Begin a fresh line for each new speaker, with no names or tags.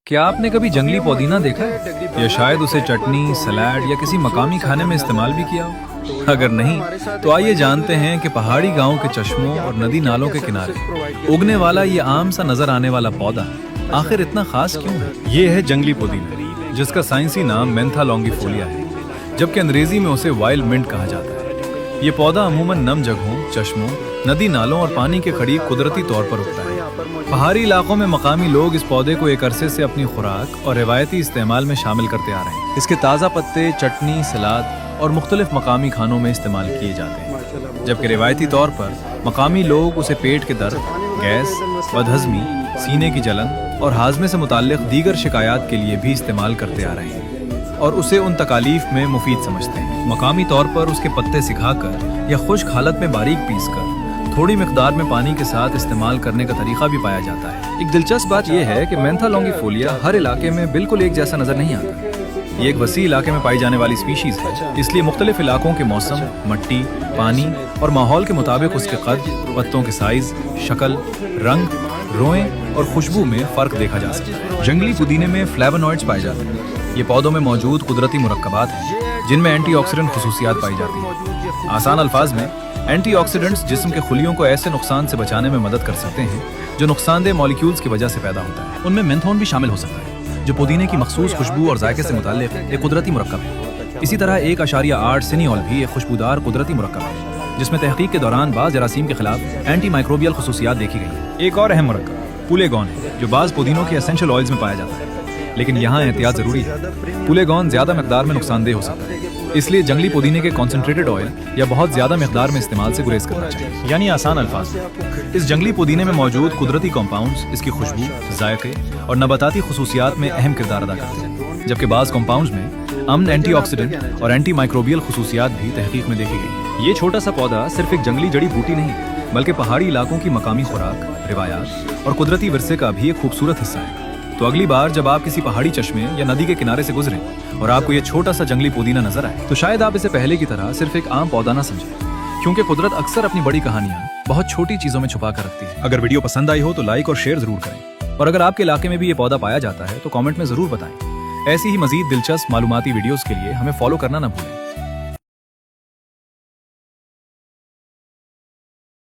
क्या आपने कभी जंगली पुदीना देखा है या शायद उसे चटनी, सलाद या किसी मकामी खाने में इस्तेमाल भी किया हो? अगर नहीं तो आइए जानते हैं कि पहाड़ी गांव के चश्मों और नदी नालों के किनारे उगने वाला ये आम सा नजर आने वाला पौधा आखिर इतना खास क्यों है। ये है जंगली पुदीना, जिसका साइंसी नाम मेंथा लॉन्गिफोलिया है, जबकि अंग्रेजी में उसे वाइल्ड मिंट कहा जाता है। ये पौधा अमूमन नम जगहों, चश्मों, नदी नालों और पानी के करीब कुदरती तौर पर उगता है। पहाड़ी इलाकों में मकामी लोग इस पौधे को एक अरसे से अपनी खुराक और रिवायती इस्तेमाल में शामिल करते आ रहे हैं। इसके ताज़ा पत्ते चटनी, सलाद और मुख्तलिफ मकामी खानों में इस्तेमाल किए जाते हैं, जबकि रिवायती तौर पर मकामी लोग उसे पेट के दर्द, गैस, बदहजमी, सीने की जलन और हाजमे से मुताल्लिक दीगर शिकायत के लिए भी इस्तेमाल करते आ रहे हैं और उसे उन तकालीफ में मुफीद समझते हैं। मकामी तौर पर उसके पत्ते सिखाकर या खुश्क हालत में बारीक पीसकर थोड़ी मिकदार में पानी के साथ इस्तेमाल करने का तरीका भी पाया जाता है। एक दिलचस्प बात यह है कि मेंथा लॉन्गिफोलिया हर इलाके में बिल्कुल एक जैसा नजर नहीं आता। ये एक वसी इलाके में पाई जाने वाली स्पीशीज है, इसलिए मुख्तलिफ इलाकों के मौसम, मिट्टी, पानी और माहौल के मुताबिक उसके कद, पत्तों के साइज, शक्ल, रंग, रोएं और खुशबू में फर्क देखा जा सकता है। जंगली पुदीने में फ्लेवोनॉइड्स पाए जाते हैं। ये पौधों में मौजूद कुदरती मुरक्कबात हैं जिनमें एंटीऑक्सीडेंट खुसूसियात पाई जाती हैं। आसान अल्फाज में एंटीऑक्सीडेंट्स जिस्म के खुलियों को ऐसे नुकसान से बचाने में मदद कर सकते हैं जो नुकसानदेह मॉलिक्यूल्स की वजह से पैदा होता है। उनमें मेंथोन भी शामिल हो सकता है, जो पुदीने की मखसूस खुशबू और जायके से मुताल्लिक एक कुदरती मुरक्कब है। इसी तरह 1.8 सिनियोल भी एक खुशबूदार कुदरती मुरक्कब है, जिसमें तहकीक के दौरान बाज़ जरासीम के खिलाफ एंटी माइक्रोबियल खुसूसियात देखी गई है। एक और अहम मुरक्कब पुलेगॉन है, जो बाज़ पुदीनों के एसेंशियल ऑयल्स में पाया जाता है, लेकिन यहाँ एहतियात जरूरी है। पुलेगॉन ज्यादा मिकदार में नुकसानदेह हो सकता है, इसलिए जंगली पुदीने के कॉन्सेंट्रेटेड ऑयल या बहुत ज्यादा मिकदार में इस्तेमाल से गुरेज करना चाहिए। यानी आसान अल्फाज में, इस जंगली पुदीने में मौजूद कुदरती कंपाउंड्स इसकी खुशबू, जायके और नबाताती खुसूसियात में अहम किरदार अदा करते हैं, जबकि बाज़ कंपाउंड्स में अमन एंटीऑक्सीडेंट और एंटी माइक्रोबियल खुसूसियात भी तहकीक में देखी गई। ये छोटा सा पौधा सिर्फ एक जंगली जड़ी बूटी नहीं, बल्कि पहाड़ी इलाकों की मकामी खुराक, रिवायात और कुदरती विरसे का भी एक खूबसूरत हिस्सा है। तो अगली बार जब आप किसी पहाड़ी चश्मे या नदी के किनारे से गुजरें और आपको ये छोटा सा जंगली पुदीना नजर आए, तो शायद आप इसे पहले की तरह सिर्फ एक आम पौधा ना समझें, क्योंकि कुदरत अक्सर अपनी बड़ी कहानियां बहुत छोटी चीजों में छुपा कर रखती है। अगर वीडियो पसंद आई हो तो लाइक और शेयर जरूर करें, और अगर आपके इलाके में भी ये पौधा पाया जाता है तो कमेंट में जरूर बताएं। ऐसी ही मजीद दिलचस्प मालूमाती वीडियोस के लिए हमें फॉलो करना ना भूलें।